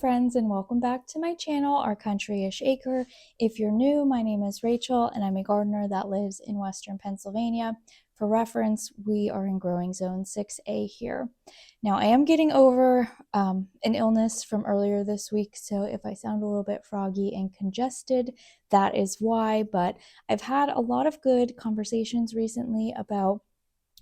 friends, and welcome back to my channel, Our Country-ish Acre. If you're new, my name is Rachel and I'm a gardener that lives in Western Pennsylvania. For reference, we are in growing zone 6A here. Now I am getting over an illness from earlier this week, so if I sound a little bit froggy and congested, that is why. But I've had a lot of good conversations recently about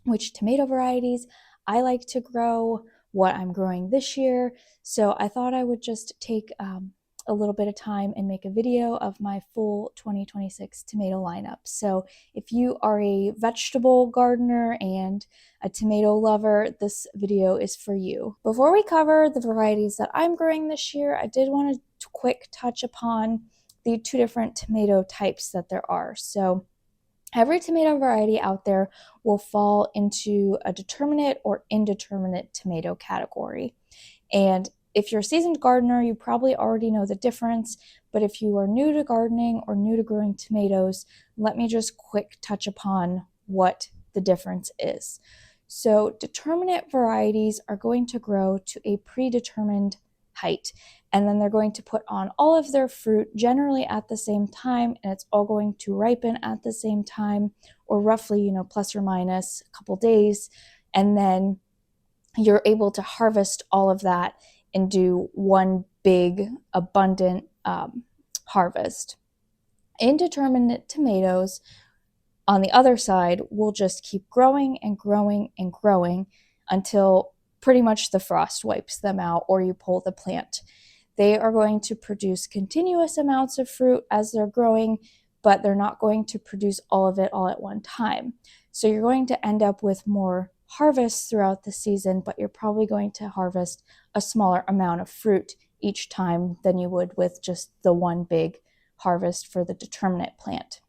which tomato varieties I like to grow, what I'm growing this year. So I thought I would just take a little bit of time and make a video of my full 2026 tomato lineup. So if you are a vegetable gardener and a tomato lover, this video is for you. Before we cover the varieties that I'm growing this year, I did want to quick touch upon the two different tomato types that there are. So every tomato variety out there will fall into a determinate or indeterminate tomato category. And if you're a seasoned gardener, you probably already know the difference. But if you are new to gardening or new to growing tomatoes, let me just quick touch upon what the difference is. So determinate varieties are going to grow to a predetermined height, and then they're going to put on all of their fruit generally at the same time, and it's all going to ripen at the same time, or roughly, plus or minus a couple days, and then you're able to harvest all of that and do one big abundant harvest. Indeterminate tomatoes, on the other side, will just keep growing and growing and growing until pretty much the frost wipes them out or you pull the plant. They are going to produce continuous amounts of fruit as they're growing, but they're not going to produce all of it all at one time. So you're going to end up with more harvests throughout the season, but you're probably going to harvest a smaller amount of fruit each time than you would with just the one big harvest for the determinate plant.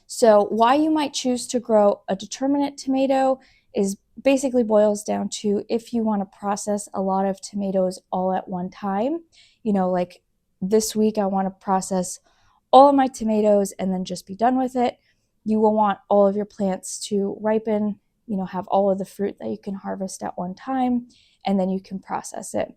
So why you might choose to grow a determinate tomato is basically boils down to if you want to process a lot of tomatoes all at one time. Like this week I want to process all of my tomatoes and then just be done with it. You will want all of your plants to ripen, have all of the fruit that you can harvest at one time, and then you can process it.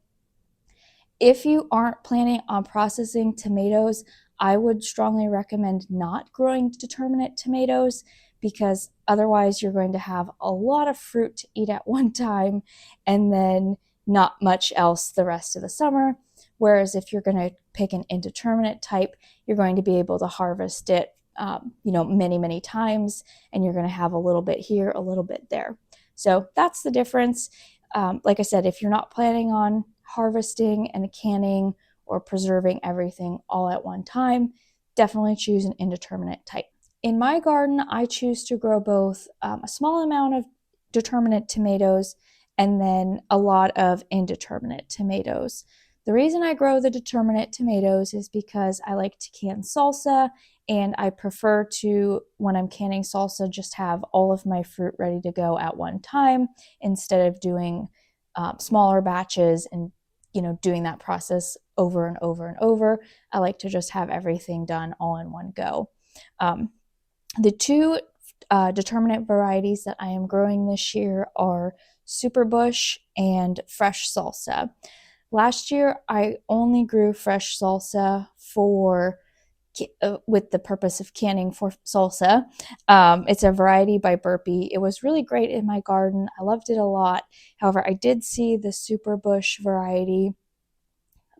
If you aren't planning on processing tomatoes, I would strongly recommend not growing determinate tomatoes, because otherwise you're going to have a lot of fruit to eat at one time and then not much else the rest of the summer. Whereas if you're going to pick an indeterminate type, you're going to be able to harvest it many times, and you're going to have a little bit here, a little bit there. So that's the difference. Like I said, if you're not planning on harvesting and canning or preserving everything all at one time, definitely choose an indeterminate type. In my garden, I choose to grow both a small amount of determinate tomatoes and then a lot of indeterminate tomatoes. The reason I grow the determinate tomatoes is because I like to can salsa, and I prefer to, when I'm canning salsa, just have all of my fruit ready to go at one time instead of doing smaller batches and doing that process over and over and over. I like to just have everything done all in one go. The two determinate varieties that I am growing this year are Superbush and Fresh Salsa. Last year, I only grew fresh salsa with the purpose of canning for salsa. It's a variety by Burpee. It was really great in my garden. I loved it a lot. However, I did see the Superbush variety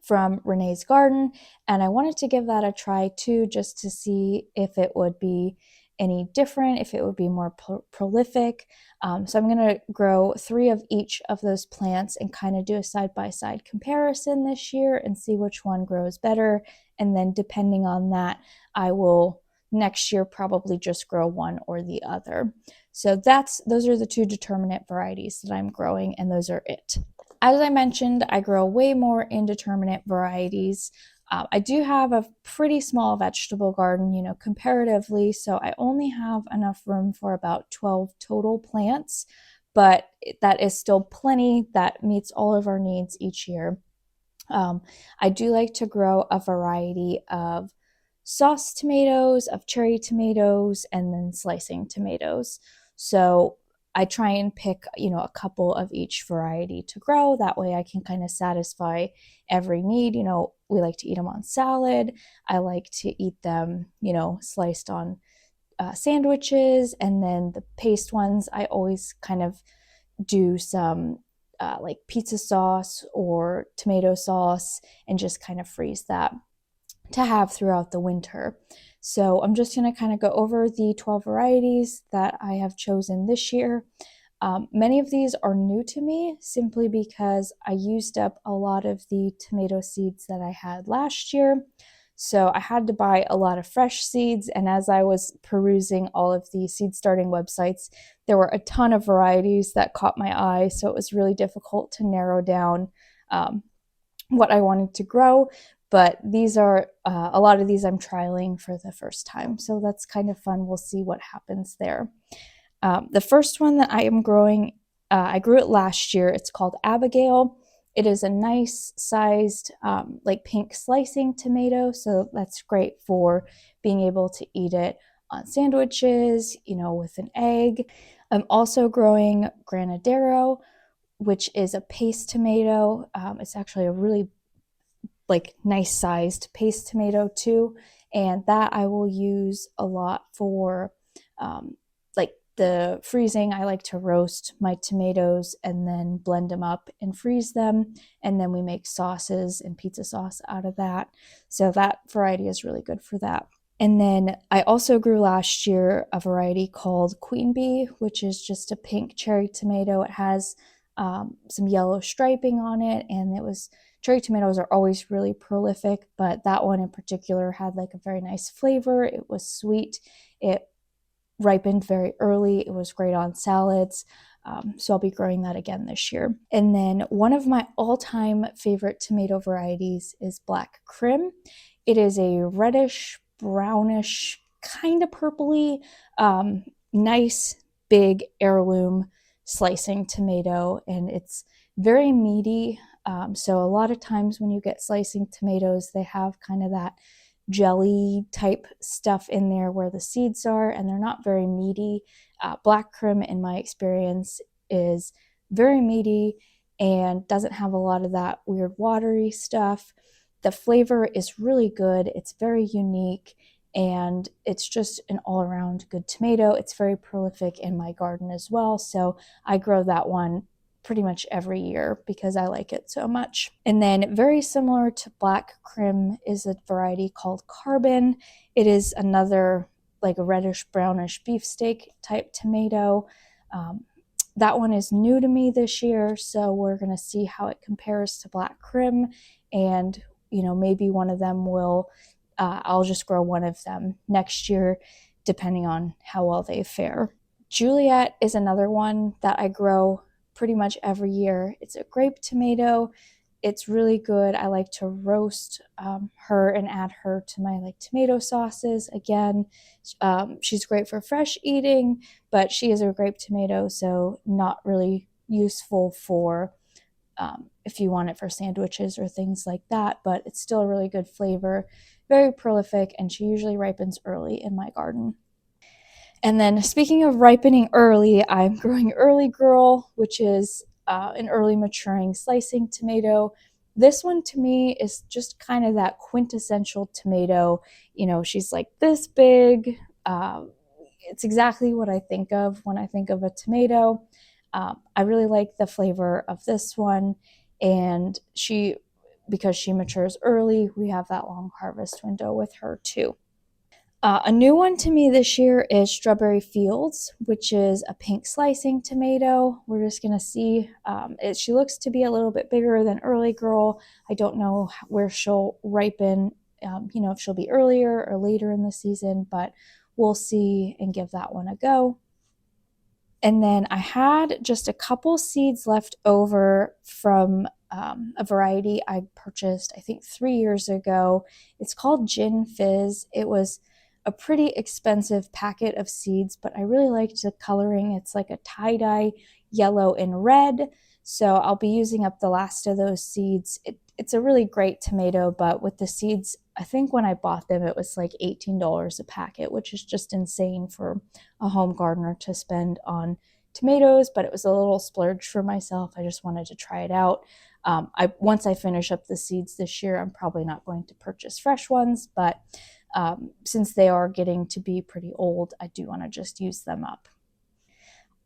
from Renee's garden, and I wanted to give that a try too, just to see if it would be any different, if it would be more prolific. So I'm going to grow 3 of each of those plants and kind of do a side-by-side comparison this year and see which one grows better. And then depending on that, I will next year probably just grow one or the other. So those are the 2 determinate varieties that I'm growing, and those are it. As I mentioned, I grow way more indeterminate varieties. I do have a pretty small vegetable garden, comparatively, so I only have enough room for about 12 total plants, but that is still plenty. That meets all of our needs each year. I do like to grow a variety of sauce tomatoes, of cherry tomatoes, and then slicing tomatoes. So I try and pick, a couple of each variety to grow. That way I can kind of satisfy every need. We like to eat them on salad. I like to eat them, sliced on sandwiches. And then the paste ones, I always kind of do some like pizza sauce or tomato sauce and just kind of freeze that to have throughout the winter. So I'm just going to kind of go over the 12 varieties that I have chosen this year. Many of these are new to me simply because I used up a lot of the tomato seeds that I had last year. So I had to buy a lot of fresh seeds. And as I was perusing all of the seed starting websites, there were a ton of varieties that caught my eye. So it was really difficult to narrow down what I wanted to grow. But these are a lot of these I'm trialing for the first time. So that's kind of fun. We'll see what happens there. The first one that I am growing, I grew it last year. It's called Abigail. It is a nice sized, like pink slicing tomato. So that's great for being able to eat it on sandwiches, with an egg. I'm also growing Granadero, which is a paste tomato. It's actually a really nice sized paste tomato too. And that I will use a lot for the freezing. I like to roast my tomatoes and then blend them up and freeze them. And then we make sauces and pizza sauce out of that. So that variety is really good for that. And then I also grew last year a variety called Queen Bee, which is just a pink cherry tomato. It has some yellow striping on it, and cherry tomatoes are always really prolific, but that one in particular had a very nice flavor. It was sweet. It ripened very early. It was great on salads. So I'll be growing that again this year. And then one of my all-time favorite tomato varieties is Black Krim. It is a reddish, brownish, kind of purpley, nice, big heirloom slicing tomato, and it's very meaty. So a lot of times when you get slicing tomatoes, they have kind of that jelly type stuff in there where the seeds are, and they're not very meaty. Black Krim, in my experience, is very meaty and doesn't have a lot of that weird watery stuff. The flavor is really good. It's very unique, and it's just an all-around good tomato. It's very prolific in my garden as well, so I grow that one pretty much every year because I like it so much. And then very similar to Black Krim is a variety called Carbon. It is another a reddish brownish beefsteak type tomato. That one is new to me this year, so we're going to see how it compares to Black Krim, and maybe one of them will I'll just grow one of them next year depending on how well they fare. Juliet is another one that I grow pretty much every year. It's a grape tomato. It's really good. I like to roast her and add her to my tomato sauces. Again, she's great for fresh eating, but she is a grape tomato, so not really useful for if you want it for sandwiches or things like that, but it's still a really good flavor, very prolific, and she usually ripens early in my garden. And then speaking of ripening early, I'm growing Early Girl, which is an early maturing slicing tomato. This one to me is just kind of that quintessential tomato. She's this big. It's exactly what I think of when I think of a tomato. I really like the flavor of this one, and because she matures early, we have that long harvest window with her too. A new one to me this year is Strawberry Fields, which is a pink slicing tomato. We're just going to see. She looks to be a little bit bigger than Early Girl. I don't know where she'll ripen, if she'll be earlier or later in the season, but we'll see and give that one a go. And then I had just a couple seeds left over from a variety I purchased, I think 3 years ago. It's called Gin Fizz. It was a pretty expensive packet of seeds, but I really liked the coloring. It's like a tie-dye yellow and red. So I'll be using up the last of those seeds. It's a really great tomato, but with the seeds, I think when I bought them, it was $18 a packet, which is just insane for a home gardener to spend on tomatoes, but it was a little splurge for myself. I just wanted to try it out. Once I finish up the seeds this year, I'm probably not going to purchase fresh ones, but since they are getting to be pretty old, I do want to just use them up.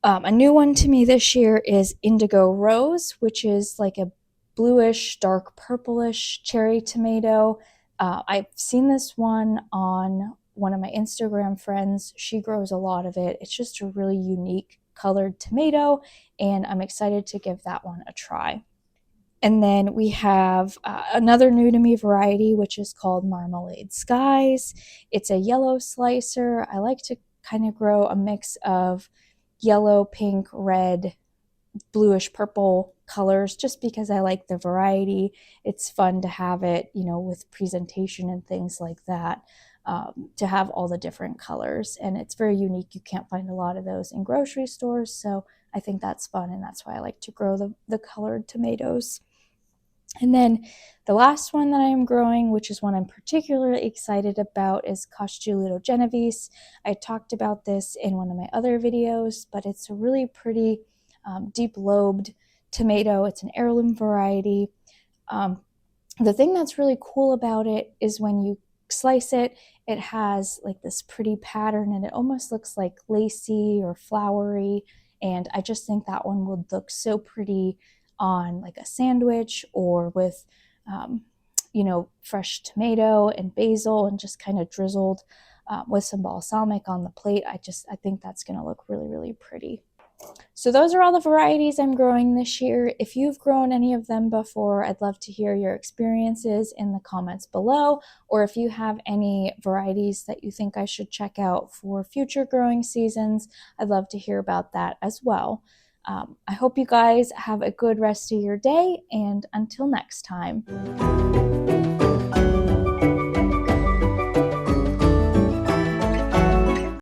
A new one to me this year is Indigo Rose, which is like a bluish, dark purplish cherry tomato. I've seen this one on one of my Instagram friends. She grows a lot of it. It's just a really unique colored tomato, and I'm excited to give that one a try. And then we have another new to me variety, which is called Marmalade Skies. It's a yellow slicer. I like to kind of grow a mix of yellow, pink, red, bluish purple colors just because I like the variety. It's fun to have it, with presentation and things like that, to have all the different colors. And it's very unique. You can't find a lot of those in grocery stores. So I think that's fun. And that's why I like to grow the colored tomatoes. And then the last one that I am growing, which is one I'm particularly excited about, is Costulito Genovese. I talked about this in one of my other videos, but it's a really pretty deep-lobed tomato. It's an heirloom variety. The thing that's really cool about it is when you slice it, it has like this pretty pattern and it almost looks like lacy or flowery. And I just think that one would look so pretty on like a sandwich or with, fresh tomato and basil and just kind of drizzled with some balsamic on the plate. I think that's going to look really, really pretty. So those are all the varieties I'm growing this year. If you've grown any of them before, I'd love to hear your experiences in the comments below, or if you have any varieties that you think I should check out for future growing seasons, I'd love to hear about that as well. I hope you guys have a good rest of your day, and until next time.